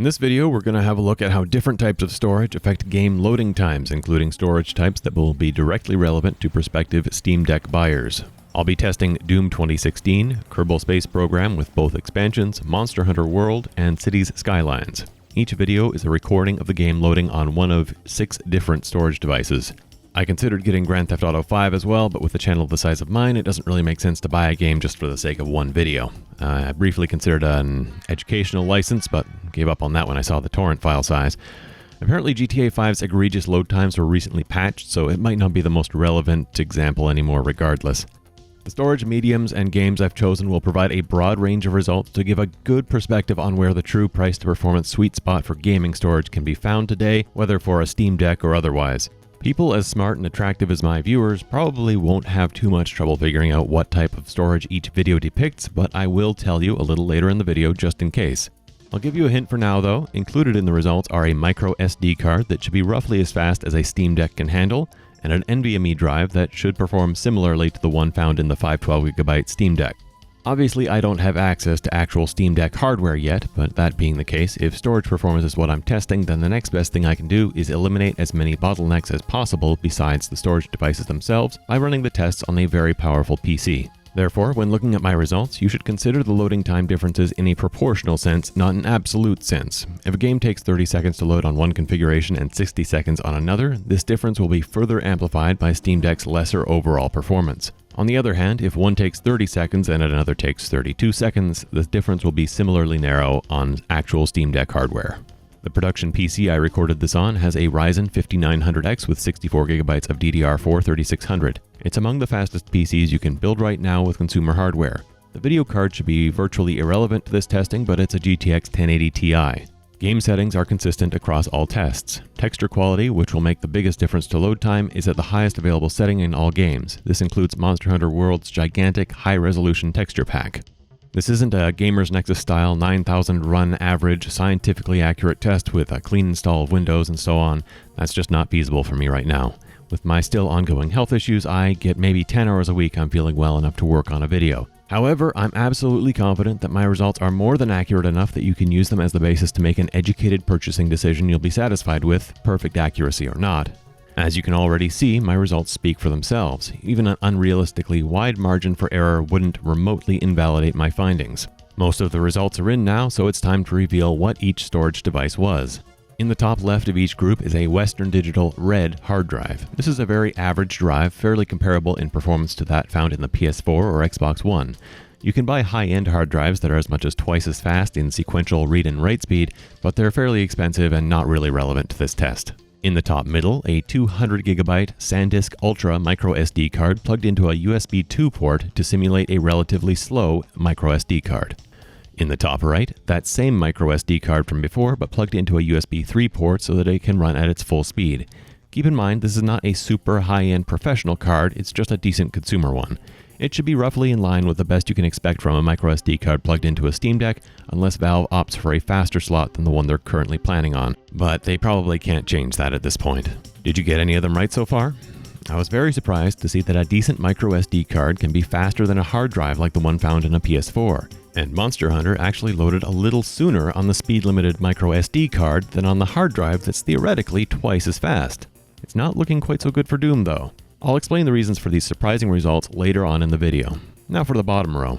In this video, we're going to have a look at how different types of storage affect game loading times, including storage types that will be directly relevant to prospective Steam Deck buyers. I'll be testing Doom 2016, Kerbal Space Program with both expansions, Monster Hunter World, and Cities Skylines. Each video is a recording of the game loading on one of 6 different storage devices. I considered getting Grand Theft Auto 5 as well, but with a channel the size of mine, it doesn't really make sense to buy a game just for the sake of one video. I briefly considered an educational license, but gave up on that when I saw the torrent file size. Apparently GTA 5's egregious load times were recently patched, so it might not be the most relevant example anymore regardless. The storage mediums and games I've chosen will provide a broad range of results to give a good perspective on where the true price-to-performance sweet spot for gaming storage can be found today, whether for a Steam Deck or otherwise. People as smart and attractive as my viewers probably won't have too much trouble figuring out what type of storage each video depicts, but I will tell you a little later in the video just in case. I'll give you a hint for now though. Included in the results are a microSD card that should be roughly as fast as a Steam Deck can handle, and an NVMe drive that should perform similarly to the one found in the 512GB Steam Deck. Obviously, I don't have access to actual Steam Deck hardware yet, but that being the case, if storage performance is what I'm testing, then the next best thing I can do is eliminate as many bottlenecks as possible besides the storage devices themselves by running the tests on a very powerful PC. Therefore, when looking at my results, you should consider the loading time differences in a proportional sense, not an absolute sense. If a game takes 30 seconds to load on one configuration and 60 seconds on another, this difference will be further amplified by Steam Deck's lesser overall performance. On the other hand, if one takes 30 seconds and another takes 32 seconds, the difference will be similarly narrow on actual Steam Deck hardware. The production PC I recorded this on has a Ryzen 5900X with 64GB of DDR4 3600. It's among the fastest PCs you can build right now with consumer hardware. The video card should be virtually irrelevant to this testing, but it's a GTX 1080 Ti. Game settings are consistent across all tests. Texture quality, which will make the biggest difference to load time, is at the highest available setting in all games. This includes Monster Hunter World's gigantic high-resolution texture pack. This isn't a Gamer's Nexus style 9000 run average scientifically accurate test with a clean install of Windows and so on. That's just not feasible for me right now. With my still ongoing health issues, I get maybe 10 hours a week I'm feeling well enough to work on a video. However, I'm absolutely confident that my results are more than accurate enough that you can use them as the basis to make an educated purchasing decision you'll be satisfied with, perfect accuracy or not. As you can already see, my results speak for themselves. Even an unrealistically wide margin for error wouldn't remotely invalidate my findings. Most of the results are in now, so it's time to reveal what each storage device was. In the top left of each group is a Western Digital Red hard drive. This is a very average drive, fairly comparable in performance to that found in the PS4 or Xbox One. You can buy high-end hard drives that are as much as twice as fast in sequential read and write speed, but they're fairly expensive and not really relevant to this test. In the top middle, a 200GB SanDisk Ultra microSD card plugged into a USB 2 port to simulate a relatively slow microSD card. In the top right, that same microSD card from before, but plugged into a USB 3 port so that it can run at its full speed. Keep in mind, this is not a super high-end professional card, it's just a decent consumer one. It should be roughly in line with the best you can expect from a microSD card plugged into a Steam Deck, unless Valve opts for a faster slot than the one they're currently planning on. But they probably can't change that at this point. Did you get any of them right so far? I was very surprised to see that a decent microSD card can be faster than a hard drive like the one found in a PS4. And Monster Hunter actually loaded a little sooner on the speed-limited microSD card than on the hard drive that's theoretically twice as fast. It's not looking quite so good for Doom though. I'll explain the reasons for these surprising results later on in the video. Now for the bottom row.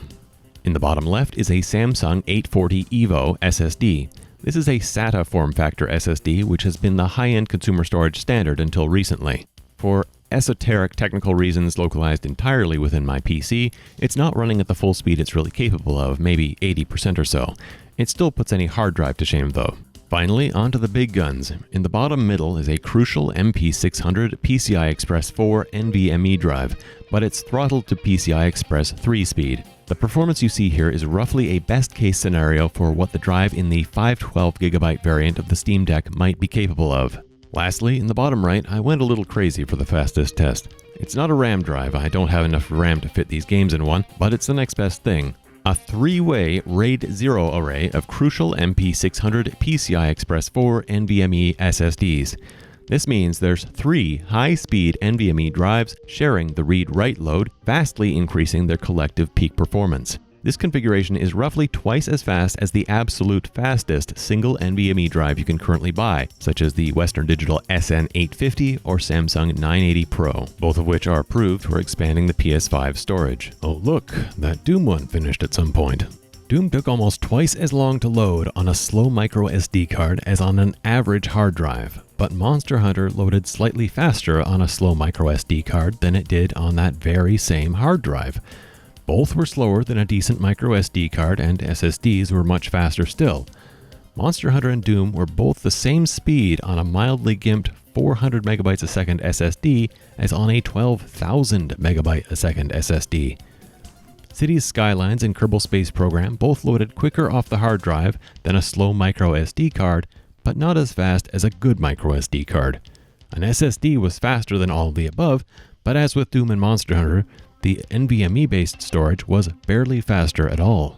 In the bottom left is a Samsung 840 EVO SSD. This is a SATA form factor SSD, which has been the high-end consumer storage standard until recently. For esoteric technical reasons localized entirely within my PC, it's not running at the full speed it's really capable of, maybe 80% or so. It still puts any hard drive to shame though. Finally, onto the big guns. In the bottom middle is a crucial MP600 PCI-Express 4 NVMe drive, but it's throttled to PCI-Express 3 speed. The performance you see here is roughly a best-case scenario for what the drive in the 512GB variant of the Steam Deck might be capable of. Lastly, in the bottom right, I went a little crazy for the fastest test. It's not a RAM drive, I don't have enough RAM to fit these games in one, but it's the next best thing. A 3-way RAID 0 array of crucial MP600 PCI-Express 4 NVMe SSDs. This means there's 3 high-speed NVMe drives sharing the read-write load, vastly increasing their collective peak performance. This configuration is roughly twice as fast as the absolute fastest single NVMe drive you can currently buy, such as the Western Digital SN850 or Samsung 980 Pro, both of which are approved for expanding the PS5 storage. Oh look, that Doom one finished at some point. Doom took almost twice as long to load on a slow microSD card as on an average hard drive, but Monster Hunter loaded slightly faster on a slow microSD card than it did on that very same hard drive. Both were slower than a decent microSD card, and SSDs were much faster still. Monster Hunter and Doom were both the same speed on a mildly gimped 400 megabytes a second SSD as on a 12,000 megabyte a second SSD. Cities Skylines and Kerbal Space Program both loaded quicker off the hard drive than a slow microSD card, but not as fast as a good microSD card. An SSD was faster than all of the above, but as with Doom and Monster Hunter, the NVMe-based storage was barely faster at all.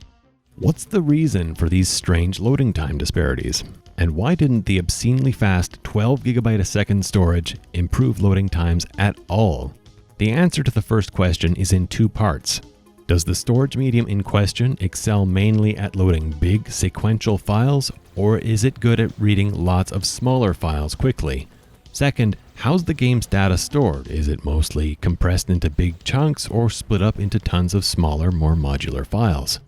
What's the reason for these strange loading time disparities? And why didn't the obscenely fast 12 gigabyte a second storage improve loading times at all? The answer to the first question is in two parts. Does the storage medium in question excel mainly at loading big sequential files, or is it good at reading lots of smaller files quickly? Second, how's the game's data stored? Is it mostly compressed into big chunks or split up into tons of smaller, more modular files?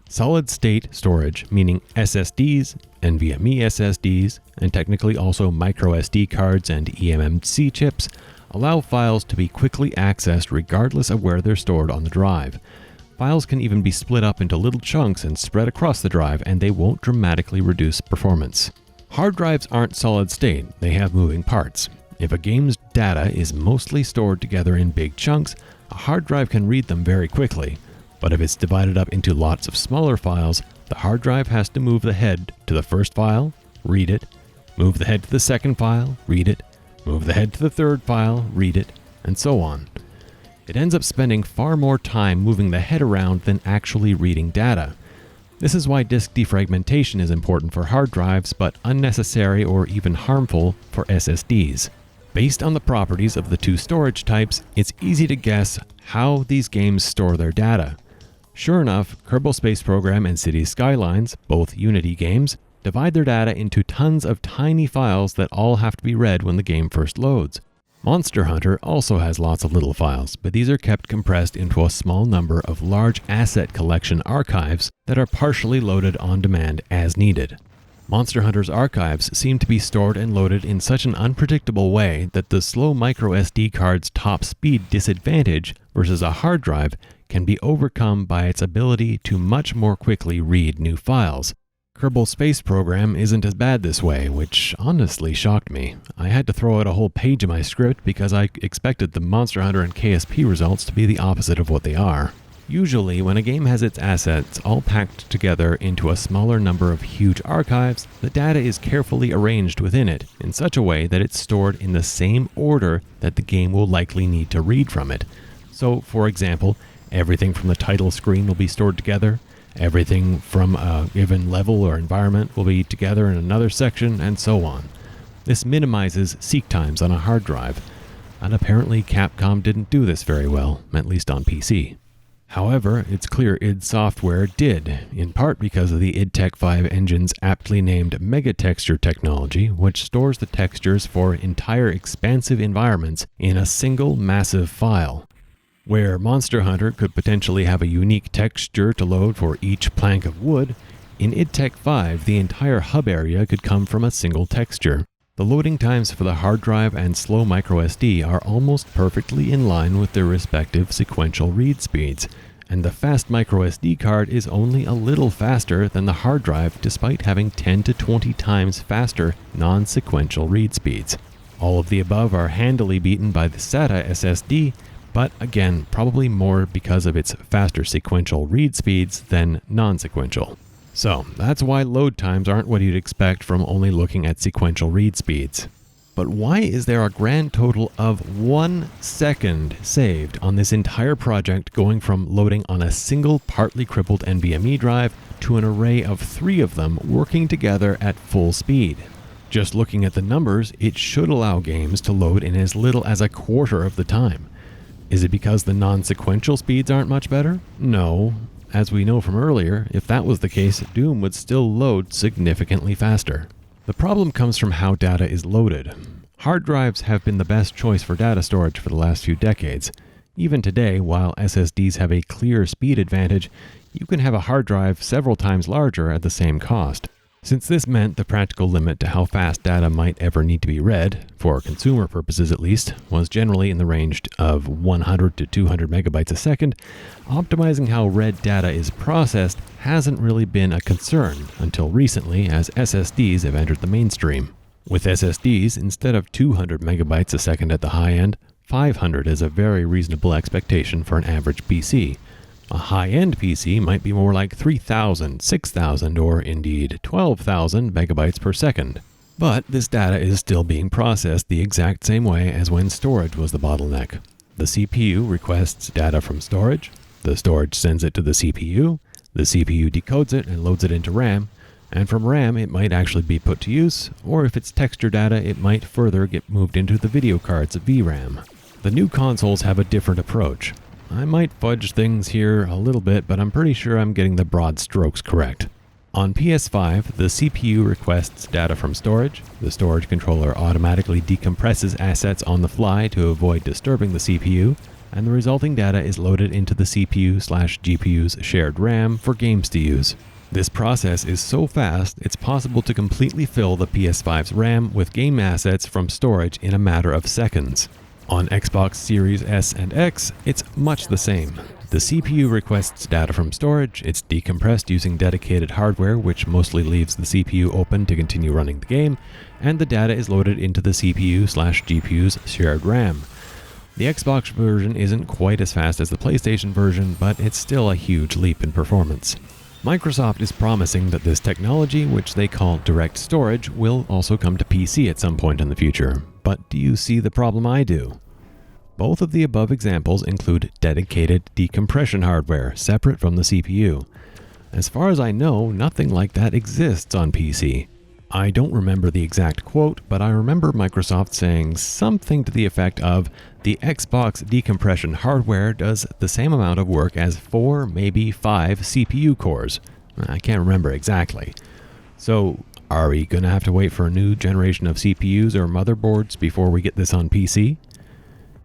Solid-state storage, meaning SSDs, NVMe SSDs, and technically also microSD cards and eMMC chips, allow files to be quickly accessed regardless of where they're stored on the drive. Files can even be split up into little chunks and spread across the drive, and they won't dramatically reduce performance. Hard drives aren't solid state, they have moving parts. If a game's data is mostly stored together in big chunks, a hard drive can read them very quickly. But if it's divided up into lots of smaller files, the hard drive has to move the head to the first file, read it, move the head to the second file, read it, move the head to the third file, read it, and so on. It ends up spending far more time moving the head around than actually reading data. This is why disk defragmentation is important for hard drives, but unnecessary or even harmful for SSDs. Based on the properties of the two storage types, it's easy to guess how these games store their data. Sure enough, Kerbal Space Program and Cities Skylines, both Unity games, divide their data into tons of tiny files that all have to be read when the game first loads. Monster Hunter also has lots of little files, but these are kept compressed into a small number of large asset collection archives that are partially loaded on demand as needed. Monster Hunter's archives seem to be stored and loaded in such an unpredictable way that the slow microSD card's top speed disadvantage versus a hard drive can be overcome by its ability to much more quickly read new files. Kerbal Space Program isn't as bad this way, which honestly shocked me. I had to throw out a whole page of my script because I expected the Monster Hunter and KSP results to be the opposite of what they are. Usually, when a game has its assets all packed together into a smaller number of huge archives, the data is carefully arranged within it in such a way that it's stored in the same order that the game will likely need to read from it. So, for example, everything from the title screen will be stored together, everything from a given level or environment will be together in another section, and so on. This minimizes seek times on a hard drive, and apparently Capcom didn't do this very well, at least on PC. However, it's clear id Software did, in part because of the id Tech 5 engine's aptly named megatexture technology, which stores the textures for entire expansive environments in a single massive file. Where Monster Hunter could potentially have a unique texture to load for each plank of wood, in id Tech 5 the entire hub area could come from a single texture. The loading times for the hard drive and slow microSD are almost perfectly in line with their respective sequential read speeds, and the fast microSD card is only a little faster than the hard drive despite having 10 to 20 times faster non-sequential read speeds. All of the above are handily beaten by the SATA SSD, but again, probably more because of its faster sequential read speeds than non-sequential. So, that's why load times aren't what you'd expect from only looking at sequential read speeds. But why is there a grand total of 1 second saved on this entire project, going from loading on a single partly crippled NVMe drive to an array of 3 of them working together at full speed? Just looking at the numbers, it should allow games to load in as little as a quarter of the time. Is it because the non-sequential speeds aren't much better? No. as we know from earlier, if that was the case, Doom would still load significantly faster. The problem comes from how data is loaded. Hard drives have been the best choice for data storage for the last few decades. Even today, while SSDs have a clear speed advantage, you can have a hard drive several times larger at the same cost. Since this meant the practical limit to how fast data might ever need to be read, for consumer purposes at least, was generally in the range of 100 to 200 megabytes a second, optimizing how read data is processed hasn't really been a concern until recently as SSDs have entered the mainstream. With SSDs, instead of 200 megabytes a second at the high end, 500 is a very reasonable expectation for an average PC. A high-end PC might be more like 3,000, 6,000, or indeed 12,000 megabytes per second. But this data is still being processed the exact same way as when storage was the bottleneck. The CPU requests data from storage, the storage sends it to the CPU decodes it and loads it into RAM, and from RAM it might actually be put to use, or if it's texture data it might further get moved into the video card's VRAM. The new consoles have a different approach. I might fudge things here a little bit, but I'm pretty sure I'm getting the broad strokes correct. On PS5, the CPU requests data from storage, the storage controller automatically decompresses assets on the fly to avoid disturbing the CPU, and the resulting data is loaded into the CPU/GPU's shared RAM for games to use. This process is so fast, it's possible to completely fill the PS5's RAM with game assets from storage in a matter of seconds. On Xbox Series S and X, it's much the same. The CPU requests data from storage, it's decompressed using dedicated hardware which mostly leaves the CPU open to continue running the game, and the data is loaded into the CPU/GPU's shared RAM. The Xbox version isn't quite as fast as the PlayStation version, but it's still a huge leap in performance. Microsoft is promising that this technology, which they call DirectStorage, will also come to PC at some point in the future. But do you see the problem I do? Both of the above examples include dedicated decompression hardware, separate from the CPU. As far as I know, nothing like that exists on PC. I don't remember the exact quote, but I remember Microsoft saying something to the effect of, the Xbox decompression hardware does the same amount of work as 4, maybe 5 CPU cores. I can't remember exactly. So, are we going to have to wait for a new generation of CPUs or motherboards before we get this on PC?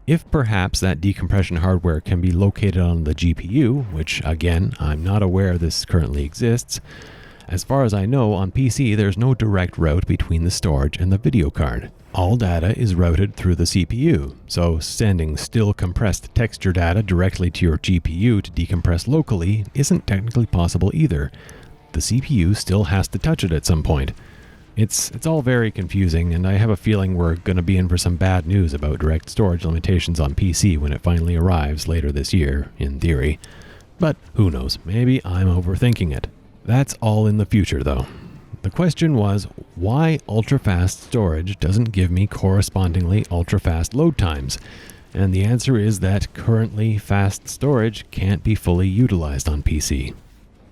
If perhaps that decompression hardware can be located on the GPU, which again, I'm not aware this currently exists, as far as I know, on PC there's no direct route between the storage and the video card. All data is routed through the CPU, so sending still compressed texture data directly to your GPU to decompress locally isn't technically possible either. The CPU still has to touch it at some point. It's all very confusing, and I have a feeling we're going to be in for some bad news about direct storage limitations on PC when it finally arrives later this year, in theory. But who knows, maybe I'm overthinking it. That's all in the future though. The question was, why ultra-fast storage doesn't give me correspondingly ultra-fast load times? And the answer is that currently fast storage can't be fully utilized on PC.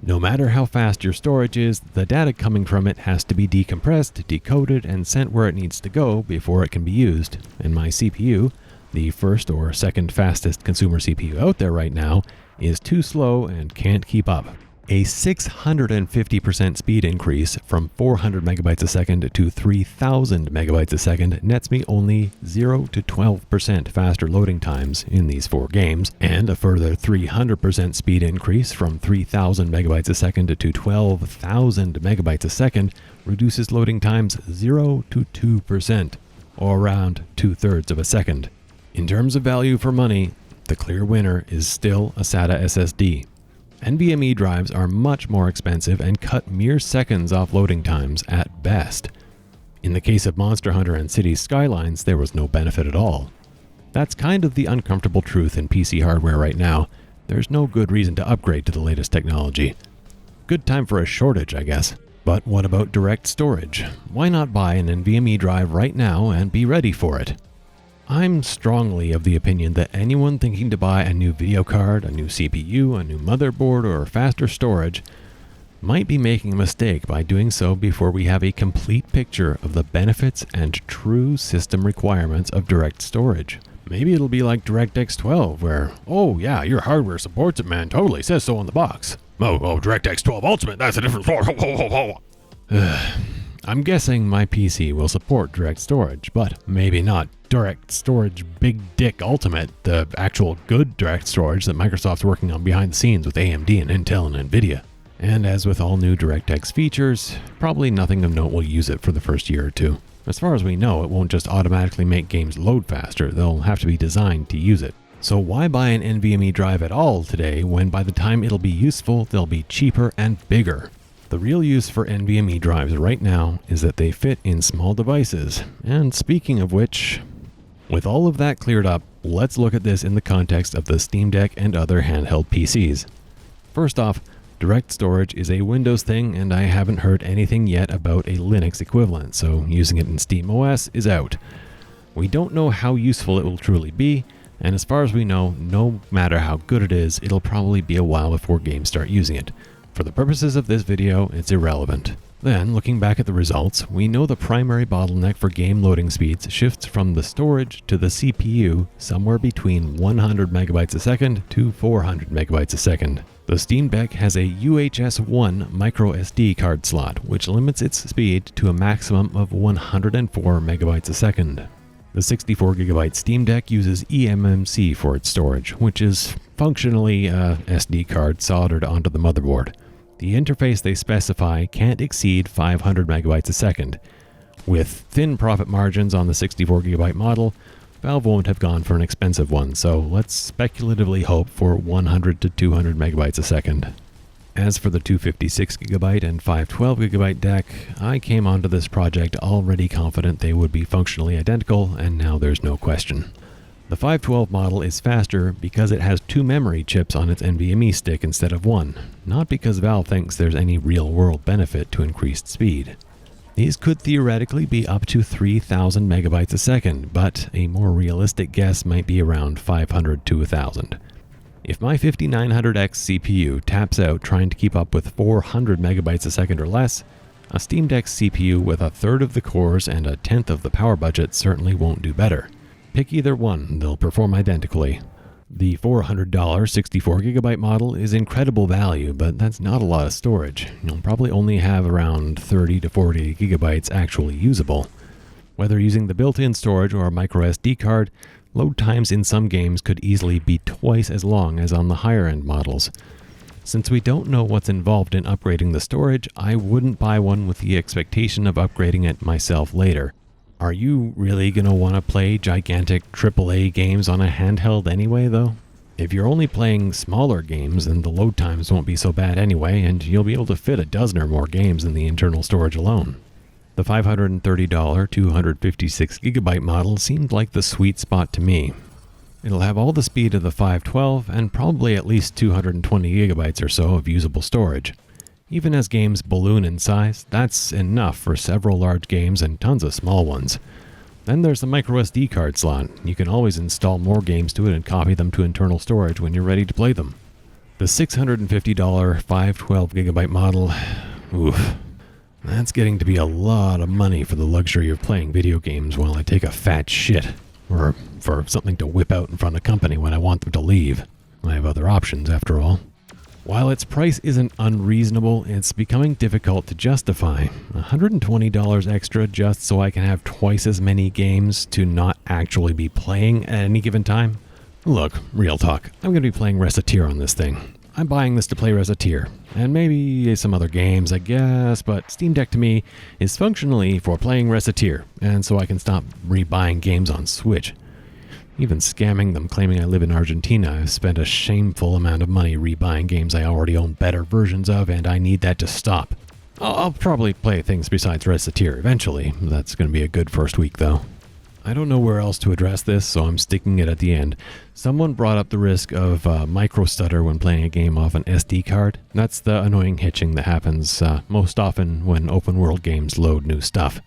No matter how fast your storage is, the data coming from it has to be decompressed, decoded, and sent where it needs to go before it can be used. And my CPU, the first or second fastest consumer CPU out there right now, is too slow and can't keep up. A 650% speed increase from 400 megabytes a second to 3000 megabytes a second nets me only 0 to 12% faster loading times in these 4 games, and a further 300% speed increase from 3000 megabytes a second to 12,000 megabytes a second reduces loading times 0 to 2%, or around 2/3 of a second. In terms of value for money, the clear winner is still a SATA SSD. NVMe drives are much more expensive and cut mere seconds off loading times at best. In the case of Monster Hunter and Cities Skylines, there was no benefit at all. That's kind of the uncomfortable truth in PC hardware right now. There's no good reason to upgrade to the latest technology. Good time for a shortage, I guess. But what about direct storage? Why not buy an NVMe drive right now and be ready for it? I'm strongly of the opinion that anyone thinking to buy a new video card, a new CPU, a new motherboard, or faster storage might be making a mistake by doing so before we have a complete picture of the benefits and true system requirements of direct storage. Maybe it'll be like DirectX 12, where, oh yeah, your hardware supports it, man, totally says so on the box. Oh, DirectX 12 Ultimate, that's a different story. I'm guessing my PC will support DirectStorage, but maybe not DirectStorage Big Dick Ultimate, the actual good DirectStorage that Microsoft's working on behind the scenes with AMD and Intel and Nvidia. And as with all new DirectX features, probably nothing of note will use it for the first year or two. As far as we know, it won't just automatically make games load faster, they'll have to be designed to use it. So why buy an NVMe drive at all today when by the time it'll be useful, they'll be cheaper and bigger? The real use for NVMe drives right now is that they fit in small devices. And speaking of which, with all of that cleared up, let's look at this in the context of the Steam Deck and other handheld PCs. First off, DirectStorage is a Windows thing, and I haven't heard anything yet about a Linux equivalent, so using it in SteamOS is out. We don't know how useful it will truly be, and as far as we know, no matter how good it is, it'll probably be a while before games start using it. For the purposes of this video, it's irrelevant. Then, looking back at the results, we know the primary bottleneck for game loading speeds shifts from the storage to the CPU somewhere between 100 megabytes a second to 400 megabytes a second. The Steam Deck has a UHS-1 microSD card slot, which limits its speed to a maximum of 104 megabytes a second. The 64GB Steam Deck uses eMMC for its storage, which is functionally a SD card soldered onto the motherboard. The interface they specify can't exceed 500 megabytes a second. With thin profit margins on the 64GB model, Valve won't have gone for an expensive one, so let's speculatively hope for 100 to 200 megabytes a second. As for the 256GB and 512GB deck, I came onto this project already confident they would be functionally identical, and now there's no question. The 512 model is faster because it has 2 memory chips on its NVMe stick instead of 1, not because Valve thinks there's any real-world benefit to increased speed. These could theoretically be up to 3,000 megabytes a second, but a more realistic guess might be around 500 to 1,000. If my 5900X CPU taps out trying to keep up with 400 megabytes a second or less, a Steam Deck CPU with a third of the cores and a tenth of the power budget certainly won't do better. Pick either one, they'll perform identically. The $400 64GB model is incredible value, but that's not a lot of storage. You'll probably only have around 30 to 40 gigabytes actually usable. Whether using the built-in storage or a microSD card, load times in some games could easily be twice as long as on the higher-end models. Since we don't know what's involved in upgrading the storage, I wouldn't buy one with the expectation of upgrading it myself later. Are you really going to want to play gigantic AAA games on a handheld anyway, though? If you're only playing smaller games, then the load times won't be so bad anyway, and you'll be able to fit a dozen or more games in the internal storage alone. The $530 256GB model seemed like the sweet spot to me. It'll have all the speed of the 512 and probably at least 220 gigabytes or so of usable storage. Even as games balloon in size, that's enough for several large games and tons of small ones. Then there's the microSD card slot. You can always install more games to it and copy them to internal storage when you're ready to play them. The $650 512GB model, oof, that's getting to be a lot of money for the luxury of playing video games while I take a fat shit, or for something to whip out in front of company when I want them to leave. I have other options after all. While its price isn't unreasonable, it's becoming difficult to justify. $120 extra just so I can have twice as many games to not actually be playing at any given time? Look, real talk, I'm going to be playing Recettear on this thing. I'm buying this to play Recettear, and maybe some other games, I guess, but Steam Deck to me is functionally for playing Recettear, and so I can stop rebuying games on Switch. Even scamming them claiming I live in Argentina, I've spent a shameful amount of money rebuying games I already own better versions of, and I need that to stop. I'll probably play things besides Recettear eventually. That's going to be a good first week, though. I don't know where else to address this, so I'm sticking it at the end. Someone brought up the risk of microstutter when playing a game off an SD card. That's the annoying hitching that happens most often when open-world games load new stuff.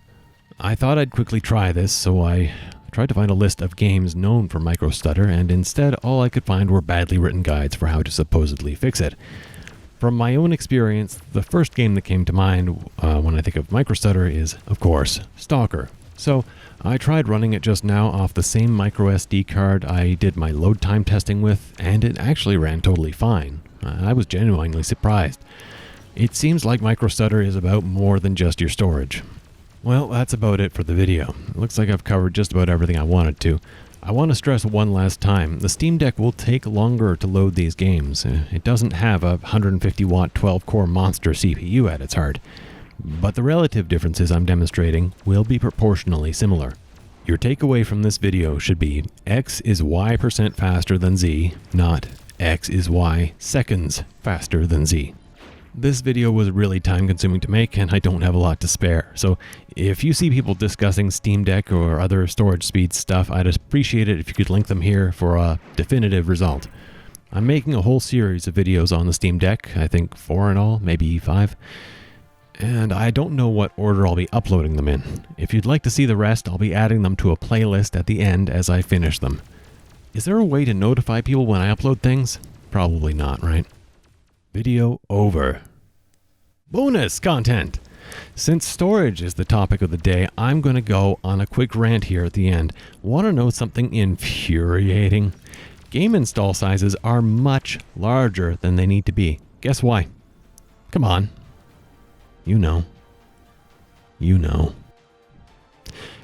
I thought I'd quickly try this, so I tried to find a list of games known for microstutter, and instead all I could find were badly written guides for how to supposedly fix it. From my own experience, the first game that came to mind when I think of microstutter is, of course, Stalker. So I tried running it just now off the same microSD card I did my load time testing with, and it actually ran totally fine. I was genuinely surprised. It seems like microstutter is about more than just your storage. Well, that's about it for the video. It looks like I've covered just about everything I wanted to. I want to stress one last time, the Steam Deck will take longer to load these games. It doesn't have a 150 watt 12-core monster CPU at its heart, but the relative differences I'm demonstrating will be proportionally similar. Your takeaway from this video should be X is Y% faster than Z, not X is Y seconds faster than Z. This video was really time consuming to make and I don't have a lot to spare, so if you see people discussing Steam Deck or other storage speed stuff, I'd appreciate it if you could link them here for a definitive result. I'm making a whole series of videos on the Steam Deck, I think 4 in all, maybe 5, and I don't know what order I'll be uploading them in. If you'd like to see the rest, I'll be adding them to a playlist at the end as I finish them. Is there a way to notify people when I upload things? Probably not, right? Video over. Bonus content! Since storage is the topic of the day, I'm going to go on a quick rant here at the end. Want to know something infuriating? Game install sizes are much larger than they need to be. Guess why? Come on. You know. You know.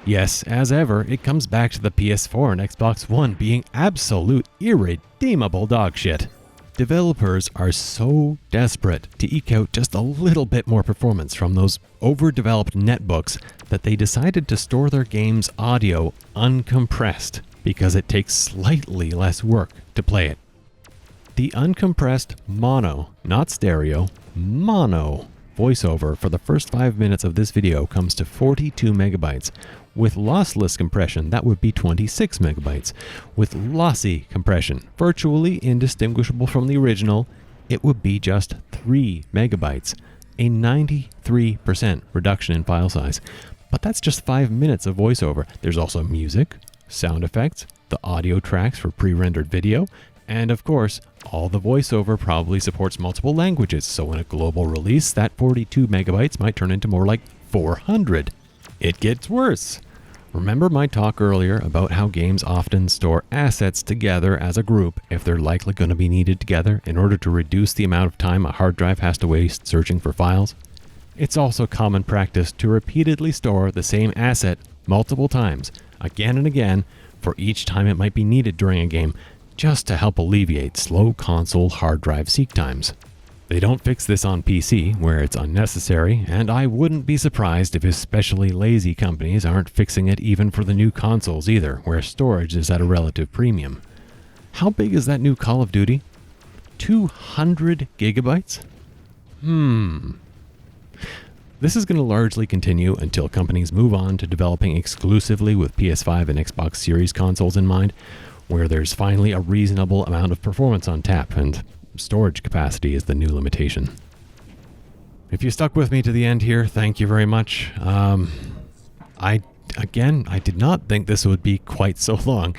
Yes, as ever, it comes back to the PS4 and Xbox One being absolute irredeemable dog shit. Developers are so desperate to eke out just a little bit more performance from those overdeveloped netbooks that they decided to store their game's audio uncompressed because it takes slightly less work to play it. The uncompressed mono, not stereo, mono voiceover for the first 5 minutes of this video comes to 42 megabytes. With lossless compression, that would be 26 megabytes. With lossy compression, virtually indistinguishable from the original, it would be just 3 megabytes, a 93% reduction in file size. But that's just 5 minutes of voiceover. There's also music, sound effects, the audio tracks for pre-rendered video, and of course, all the voiceover probably supports multiple languages, so in a global release, that 42 megabytes might turn into more like 400. It gets worse. Remember my talk earlier about how games often store assets together as a group if they're likely going to be needed together in order to reduce the amount of time a hard drive has to waste searching for files? It's also common practice to repeatedly store the same asset multiple times, again and again, for each time it might be needed during a game, just to help alleviate slow console hard drive seek times. They don't fix this on PC, where it's unnecessary, and I wouldn't be surprised if especially lazy companies aren't fixing it even for the new consoles either, where storage is at a relative premium. How big is that new Call of Duty? 200 gigabytes? This is going to largely continue until companies move on to developing exclusively with PS5 and Xbox Series consoles in mind, where there's finally a reasonable amount of performance on tap, and storage capacity is the new limitation. If you stuck with me to the end here, thank you very much. I did not think this would be quite so long.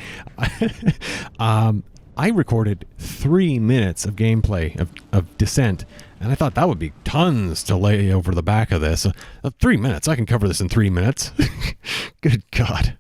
I recorded 3 minutes of gameplay of Descent, and I thought that would be tons to lay over the back of this. 3 minutes, I can cover this in 3 minutes. Good God.